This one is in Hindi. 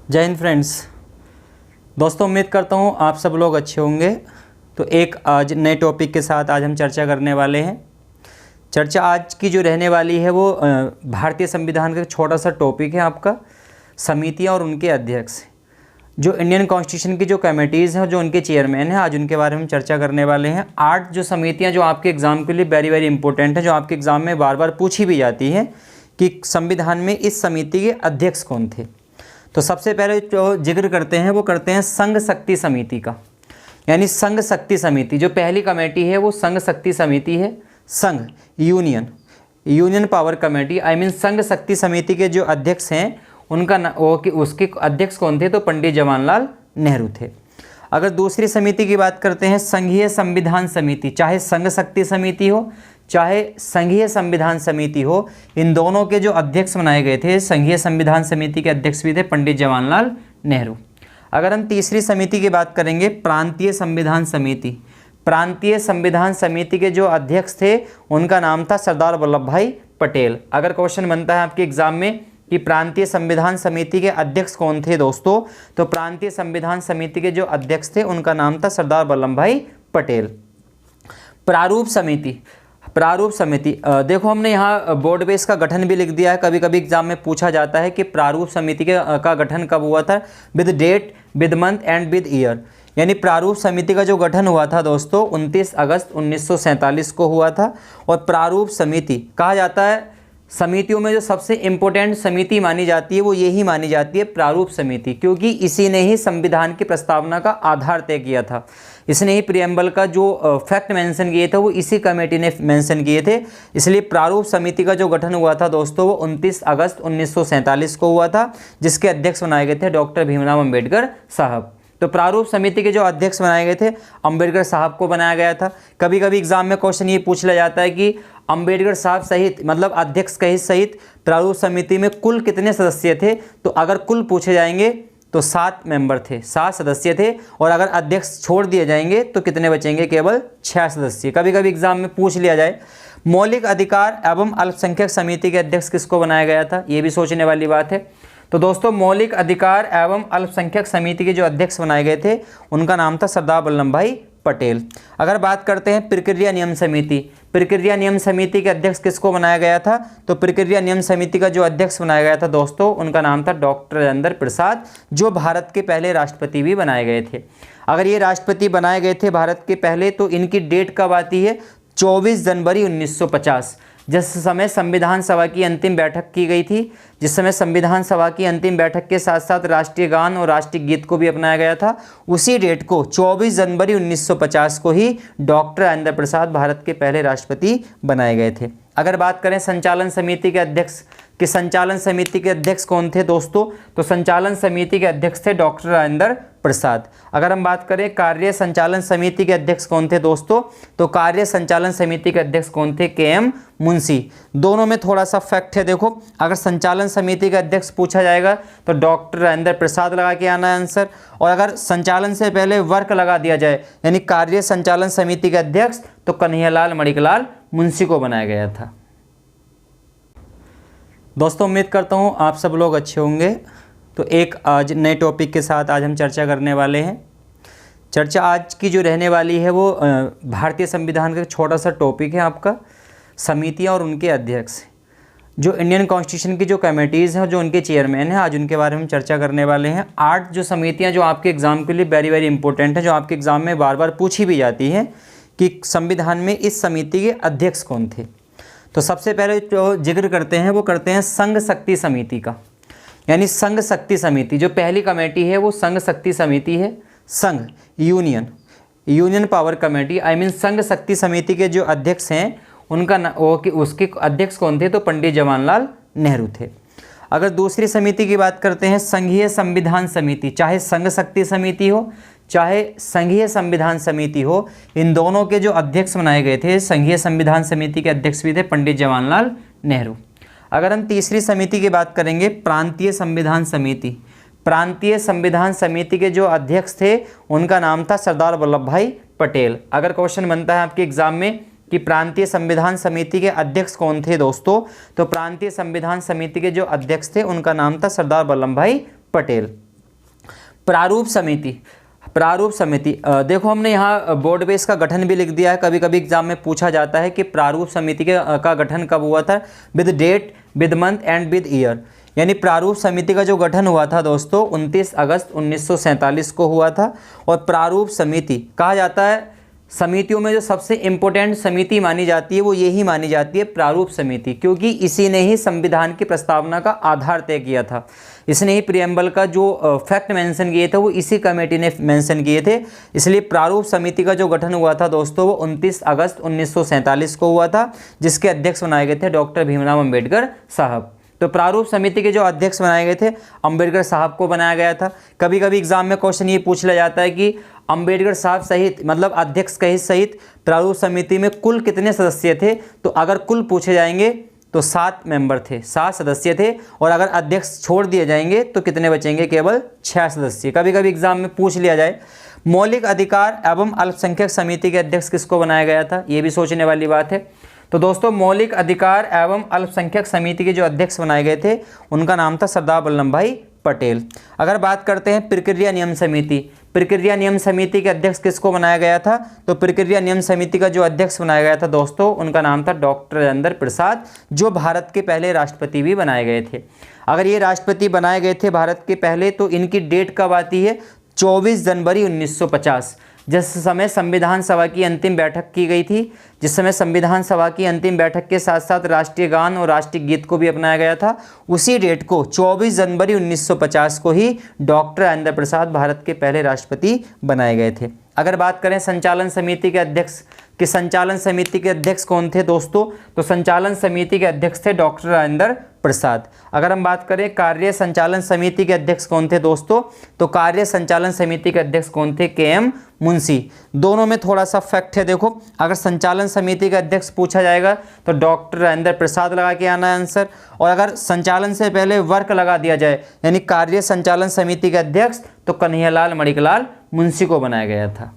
जय हिंद फ्रेंड्स। दोस्तों, उम्मीद करता हूँ आप सब लोग अच्छे होंगे। तो एक आज नए टॉपिक के साथ आज हम चर्चा करने वाले हैं। चर्चा आज की जो रहने वाली है वो भारतीय संविधान का एक छोटा सा टॉपिक है आपका, समितियाँ और उनके अध्यक्ष। जो इंडियन कॉन्स्टिट्यूशन की जो कमेटीज़ हैं, जो उनके चेयरमैन हैं, आज उनके बारे में चर्चा करने वाले हैं। 8 जो समितियाँ जो आपके एग्ज़ाम के लिए वेरी वेरी इंपॉर्टेंट है, जो आपके एग्ज़ाम में बार बार पूछी भी जाती है कि संविधान में इस समिति के अध्यक्ष कौन थे। तो सबसे पहले जो जिक्र करते हैं वो करते हैं संघ शक्ति समिति का। यानी संघ शक्ति समिति जो पहली कमेटी है वो संघ शक्ति समिति है। संघ union power committee, I mean संघ शक्ति समिति के जो अध्यक्ष हैं उनका उसके अध्यक्ष कौन थे, तो पंडित जवाहरलाल नेहरू थे। अगर दूसरी समिति की बात करते हैं संघीय संविधान समिति, चाहे संघ शक्ति समिति हो चाहे संघीय संविधान समिति हो, इन दोनों के जो अध्यक्ष बनाए गए थे, संघीय संविधान समिति के अध्यक्ष भी थे पंडित जवाहरलाल नेहरू। अगर हम तीसरी समिति की बात करेंगे प्रांतीय संविधान समिति, प्रांतीय संविधान समिति के जो अध्यक्ष थे उनका नाम था सरदार वल्लभ भाई पटेल। अगर क्वेश्चन बनता है आपके एग्जाम में कि प्रांतीय संविधान समिति के अध्यक्ष कौन थे दोस्तों, तो प्रांतीय संविधान समिति के जो अध्यक्ष थे उनका नाम था सरदार वल्लभ भाई पटेल। प्रारूप समिति देखो, हमने यहाँ बोर्ड पे इसका गठन भी लिख दिया है। कभी कभी एग्जाम में पूछा जाता है कि प्रारूप समिति का गठन कब हुआ था, with date, with month and with year. यानी प्रारूप समिति का जो गठन हुआ था दोस्तों 29 अगस्त 1947 को हुआ था। और प्रारूप समिति कहा जाता है समितियों में जो सबसे इम्पोर्टेंट समिति मानी जाती है वो यही मानी जाती है प्रारूप समिति, क्योंकि इसी ने ही संविधान की प्रस्तावना का आधार तय किया था। इसने ही प्रियम्बल का जो फैक्ट मेंशन किए थे वो इसी कमेटी ने मेंशन किए थे। इसलिए प्रारूप समिति का जो गठन हुआ था दोस्तों वो 29 अगस्त 1947 को हुआ था, जिसके अध्यक्ष बनाए गए थे डॉक्टर भीमराव अम्बेडकर साहब। तो प्रारूप समिति के जो अध्यक्ष बनाए गए थे अम्बेडकर साहब को बनाया गया था। कभी कभी एग्जाम में क्वेश्चन ये पूछ लिया जाता है कि अम्बेडकर साहब सहित, मतलब अध्यक्ष के सहित प्रारूप समिति में कुल कितने सदस्य थे। तो अगर कुल पूछे जाएंगे तो 7 मेंबर थे, 7 सदस्य थे। और अगर अध्यक्ष छोड़ दिए जाएंगे तो कितने बचेंगे, केवल 6 सदस्य। कभी कभी एग्जाम में पूछ लिया जाए। मौलिक अधिकार एवं अल्पसंख्यक समिति के अध्यक्ष किसको बनाया गया था, ये भी सोचने वाली बात है। तो दोस्तों मौलिक अधिकार एवं अल्पसंख्यक समिति के जो अध्यक्ष बनाए गए थे उनका नाम था सरदार वल्लभ भाई पटेल। अगर बात करते हैं प्रक्रिया नियम समिति, प्रक्रिया नियम समिति के अध्यक्ष किसको बनाया गया था, तो प्रक्रिया नियम समिति का जो अध्यक्ष बनाया गया था दोस्तों उनका नाम था डॉक्टर राजेंद्र प्रसाद, जो भारत के पहले राष्ट्रपति भी बनाए गए थे। अगर ये राष्ट्रपति बनाए गए थे भारत के पहले, तो इनकी डेट कब आती है, 24 जनवरी 1950, जिस समय संविधान सभा की अंतिम बैठक की गई थी। जिस समय संविधान सभा की अंतिम बैठक के साथ साथ राष्ट्रीय गान और राष्ट्रीय गीत को भी अपनाया गया था, उसी डेट को 24 जनवरी 1950 को ही डॉक्टर राजेंद्र प्रसाद भारत के पहले राष्ट्रपति बनाए गए थे। अगर बात करें संचालन समिति के अध्यक्ष, कि संचालन समिति के अध्यक्ष कौन थे दोस्तों, तो संचालन समिति के अध्यक्ष थे डॉक्टर राजेंद्र प्रसाद। अगर हम बात करें कार्य संचालन समिति के अध्यक्ष कौन थे दोस्तों, तो कार्य संचालन समिति के अध्यक्ष कौन थे, KM मुंशी। दोनों में थोड़ा सा फैक्ट है, देखो अगर संचालन समिति का अध्यक्ष पूछा जाएगा तो डॉक्टर राजेंद्र प्रसाद लगा के आना है आंसर। और अगर संचालन से पहले वर्क लगा दिया जाए यानी कार्य संचालन समिति के अध्यक्ष, तो कन्हैयालाल मणिकलाल मुंशी को बनाया गया था। दोस्तों, उम्मीद करता हूँ आप सब लोग अच्छे होंगे। तो एक आज नए टॉपिक के साथ आज हम चर्चा करने वाले हैं। चर्चा आज की जो रहने वाली है वो भारतीय संविधान का एक छोटा सा टॉपिक है आपका, समितियाँ और उनके अध्यक्ष। जो इंडियन कॉन्स्टिट्यूशन की जो कमेटीज़ हैं, जो उनके चेयरमैन हैं, आज उनके बारे में चर्चा करने वाले हैं। 8 जो समितियाँ जो आपके एग्ज़ाम के लिए वेरी वेरी इंपॉर्टेंट है, जो आपके एग्ज़ाम में बार बार पूछी भी जाती हैं कि संविधान में इस समिति के अध्यक्ष कौन थे। तो सबसे पहले जो जिक्र करते हैं वो करते हैं संघ शक्ति समिति का। यानी संघ शक्ति समिति जो पहली कमेटी है वो संघ शक्ति समिति है। संघ union power committee, I mean संघ शक्ति समिति के जो अध्यक्ष हैं उनका उसके अध्यक्ष कौन थे, तो पंडित जवाहरलाल नेहरू थे। अगर दूसरी समिति की बात करते हैं संघीय संविधान समिति, चाहे संघ शक्ति समिति हो चाहे संघीय संविधान समिति हो, इन दोनों के जो अध्यक्ष बनाए गए थे, संघीय संविधान समिति के अध्यक्ष भी थे पंडित जवाहरलाल नेहरू। अगर हम तीसरी समिति की बात करेंगे प्रांतीय संविधान समिति, प्रांतीय संविधान समिति के जो अध्यक्ष थे उनका नाम था सरदार वल्लभ भाई पटेल। अगर क्वेश्चन बनता है आपके एग्जाम में कि प्रांतीय संविधान समिति के अध्यक्ष कौन थे दोस्तों, तो प्रांतीय संविधान समिति के जो अध्यक्ष थे उनका नाम था सरदार वल्लभ भाई पटेल। प्रारूप समिति देखो हमने यहाँ बोर्ड पे इसका गठन भी लिख दिया है। कभी कभी एग्जाम में पूछा जाता है कि प्रारूप समिति का गठन कब हुआ था, with date, with month and with year. यानी प्रारूप समिति का जो गठन हुआ था दोस्तों 29 अगस्त 1947 को हुआ था। और प्रारूप समिति कहा जाता है समितियों में जो सबसे इम्पोर्टेंट समिति मानी जाती है वो यही मानी जाती है प्रारूप समिति, क्योंकि इसी ने ही संविधान की प्रस्तावना का आधार तय किया था। इसने ही प्रियम्बल का जो फैक्ट मेंशन किए थे वो इसी कमेटी ने मेंशन किए थे। इसलिए प्रारूप समिति का जो गठन हुआ था दोस्तों वो 29 अगस्त 1947 को हुआ था, जिसके अध्यक्ष बनाए गए थे डॉक्टर भीमराव अम्बेडकर साहब। तो प्रारूप समिति के जो अध्यक्ष बनाए गए थे अम्बेडकर साहब को बनाया गया था। कभी कभी एग्जाम में क्वेश्चन ये पूछ लिया जाता है कि अम्बेडकर साहब सहित मतलब अध्यक्ष के सहित प्रारूप समिति में कुल कितने सदस्य थे। तो अगर कुल पूछे जाएंगे तो 7 मेंबर थे, 7 सदस्य थे। और अगर अध्यक्ष छोड़ दिए जाएंगे तो कितने बचेंगे, केवल 6 सदस्य। कभी कभी एग्जाम में पूछ लिया जाए मौलिक अधिकार एवं अल्पसंख्यक समिति के अध्यक्ष किसको बनाया गया था, ये भी सोचने वाली बात है। तो दोस्तों मौलिक अधिकार एवं अल्पसंख्यक समिति के जो अध्यक्ष बनाए गए थे उनका नाम था सरदार वल्लभ भाई पटेल। अगर बात करते हैं प्रक्रिया नियम समिति, प्रक्रिया नियम समिति के अध्यक्ष किसको बनाया गया था, तो प्रक्रिया नियम समिति का जो अध्यक्ष बनाया गया था दोस्तों उनका नाम था डॉक्टर राजेंद्र प्रसाद, जो भारत के पहले राष्ट्रपति भी बनाए गए थे। अगर ये राष्ट्रपति बनाए गए थे भारत के पहले, तो इनकी डेट कब आती है, 24 जनवरी 1950, जिस समय संविधान सभा की अंतिम बैठक की गई थी। जिस समय संविधान सभा की अंतिम बैठक के साथ साथ राष्ट्रीय गान और राष्ट्रीय गीत को भी अपनाया गया था, उसी डेट को 24 जनवरी 1950 को ही डॉक्टर राजेंद्र प्रसाद भारत के पहले राष्ट्रपति बनाए गए थे। अगर बात करें संचालन समिति के अध्यक्ष कि संचालन समिति के अध्यक्ष कौन थे दोस्तों, तो संचालन समिति के अध्यक्ष थे डॉक्टर राजेंद्र प्रसाद। अगर हम बात करें कार्य संचालन समिति के अध्यक्ष कौन थे दोस्तों, तो कार्य संचालन समिति के अध्यक्ष कौन थे, KM मुंशी। दोनों में थोड़ा सा फैक्ट है, देखो अगर संचालन समिति का अध्यक्ष पूछा जाएगा तो डॉक्टर राजेंद्र प्रसाद लगा के आना है आंसर। और अगर संचालन से पहले वर्क लगा दिया जाए यानी कार्य संचालन समिति के अध्यक्ष, तो कन्हैयालाल मणिकलाल मुंशी को बनाया गया था।